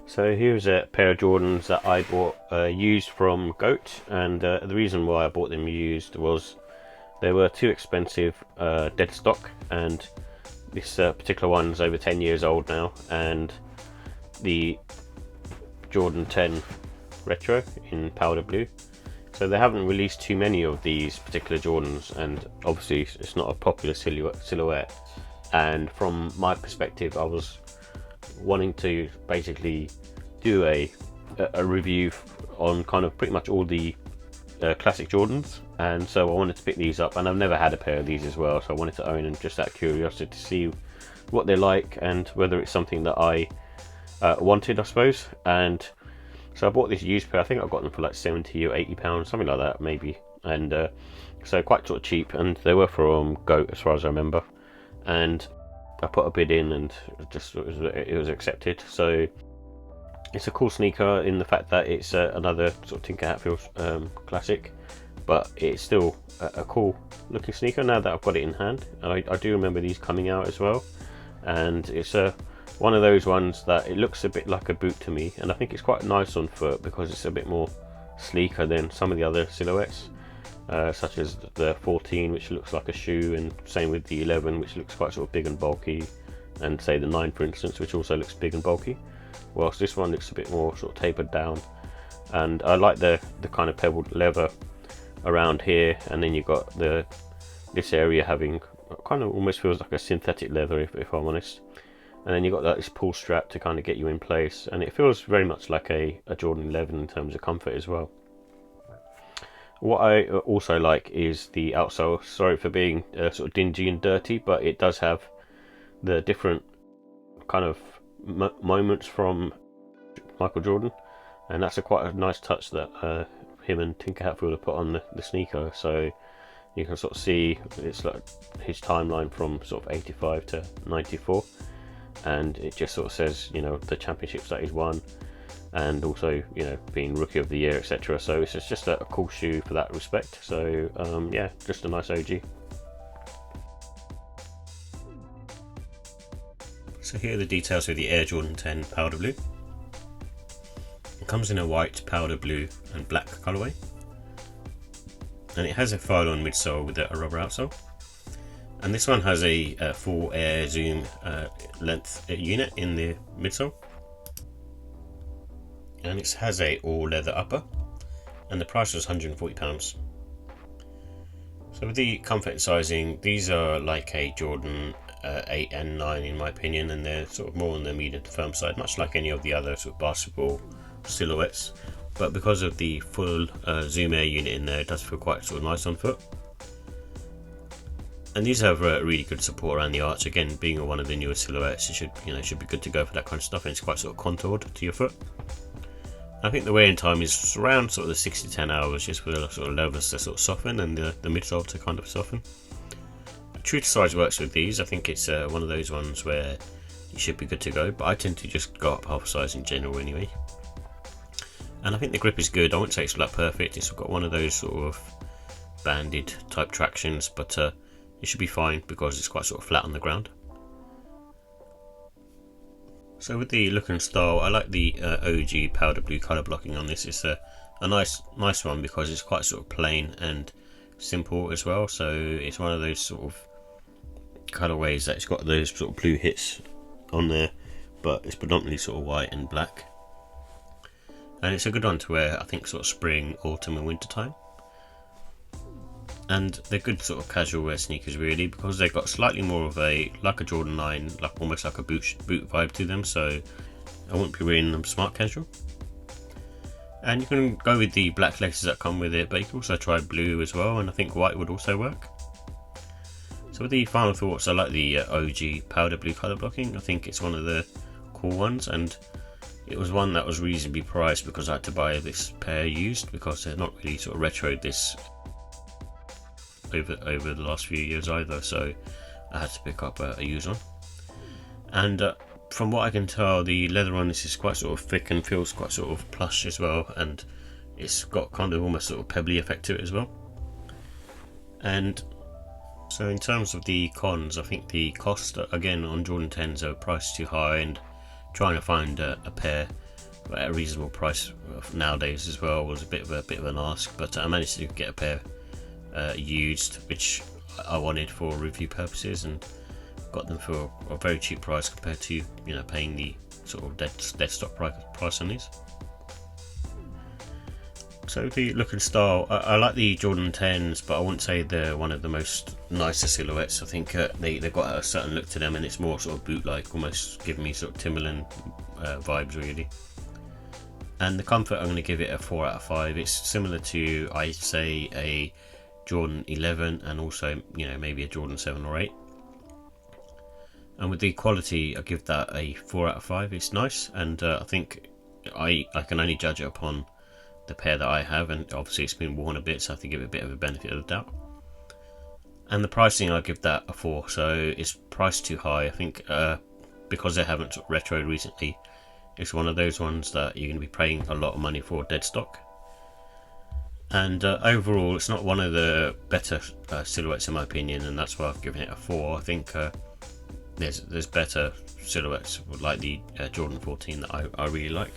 So here's a pair of Jordans that I bought used from Goat, and the reason why I bought them used was they were too expensive dead stock, and this particular one's over 10 years old now, and the Jordan 10 Retro in powder blue. So they haven't released too many of these particular Jordans, and obviously it's not a popular silhouette. And from my perspective, I was wanting to basically do a review on kind of pretty much all the classic Jordans, and so I wanted to pick these up, and I've never had a pair of these as well, so I wanted to own them just out of curiosity to see what they're like and whether it's something that I wanted, I suppose. And so I bought this used pair. I think I got them for like 70 or 80 pounds, something like that maybe, and so quite sort of cheap, and they were from Goat as far as I remember. And I put a bid in, and it was accepted. So it's a cool sneaker in the fact that it's another sort of Tinker Hatfield classic, but it's still a cool looking sneaker now that I've got it in hand. I do remember these coming out as well, and it's one of those ones that it looks a bit like a boot to me, and I think it's quite nice on foot because it's a bit more sleeker than some of the other silhouettes. Such as the 14, which looks like a shoe, and same with the 11, which looks quite sort of big and bulky, and say the 9 for instance, which also looks big and bulky, whilst this one looks a bit more sort of tapered down. And I like the kind of pebbled leather around here, and then you've got this area having kind of almost feels like a synthetic leather, if I'm honest, and then you've got this pull strap to kind of get you in place, and it feels very much like a Jordan 11 in terms of comfort as well. What I also like is the outsole. Sorry for being sort of dingy and dirty, but it does have the different kind of moments from Michael Jordan, and that's quite a nice touch that him and Tinker Hatfield have put on the sneaker. So you can sort of see it's like his timeline from sort of 85 to 94, and it just sort of says, you know, the championships that he's won, and also, you know, being rookie of the year, etc. So it's just a cool shoe for that respect. So yeah, just a nice OG. So here are the details of the Air Jordan 10 powder blue. It comes in a white, powder blue and black colourway, and it has a Phylon midsole with a rubber outsole. And this one has a full Air Zoom length unit in the midsole, and it has a all leather upper, and the price was £140. So with the comfort and sizing, these are like a Jordan 8 and 9 in my opinion, and they're sort of more on the medium to firm side, much like any of the other sort of basketball silhouettes, but because of the full Zoom Air unit in there, it does feel quite sort of nice on foot. And these have really good support around the arch. Again, being one of the newer silhouettes, it should be good to go for that kind of stuff, and it's quite sort of contoured to your foot. I think the wear-in time is around sort of the 6 to 10 hours, just for the sort of leathers to sort of soften and the midsole to kind of soften. True to size works with these. I think it's one of those ones where you should be good to go, but I tend to just go up half a size in general anyway. And I think the grip is good. I wouldn't say it's like perfect. It's got one of those sort of banded type tractions, but it should be fine because it's quite sort of flat on the ground. So with the look and style, I like the OG powder blue colour blocking on this. It's a nice one because it's quite sort of plain and simple as well. So it's one of those sort of colourways that it's got those sort of blue hits on there, but it's predominantly sort of white and black. And it's a good one to wear, I think, sort of spring, autumn and winter time. And they're good sort of casual wear sneakers really, because they've got slightly more of a, like a Jordan 9, like almost like a boot vibe to them, so I wouldn't be wearing them smart casual. And you can go with the black laces that come with it, but you can also try blue as well, and I think white would also work. So with the final thoughts, I like the OG powder blue colour blocking. I think it's one of the cool ones, and it was one that was reasonably priced because I had to buy this pair used, because they're not really sort of retroed this over the last few years either, so I had to pick up a used one. And from what I can tell, the leather on this is quite sort of thick and feels quite sort of plush as well, and it's got kind of almost sort of pebbly effect to it as well. And so in terms of the cons, I think the cost again on Jordan 10s are priced too high, and trying to find a pair at a reasonable price nowadays as well was a bit of an ask, but I managed to get a pair used, which I wanted for review purposes, and got them for a very cheap price compared to paying the sort of dead stock price on these. So the look and style, I like the Jordan 10s, but I wouldn't say they're one of the most nicer silhouettes. I think they've got a certain look to them, and it's more sort of boot-like, almost giving me sort of Timberland vibes really. And the comfort, I'm going to give it a 4 out of 5. It's similar to, I'd say, a Jordan 11 and also maybe a Jordan 7 or 8. And with the quality, I give that a 4 out of 5. It's nice, and I think I can only judge it upon the pair that I have, and obviously it's been worn a bit, so I have to give it a bit of a benefit of the doubt. And the pricing, I give that a 4, so it's priced too high. I think because they haven't retroed recently, it's one of those ones that you're going to be paying a lot of money for dead stock. And overall, it's not one of the better silhouettes in my opinion, and that's why I've given it a 4. I think there's better silhouettes like the Jordan 14 that I really like.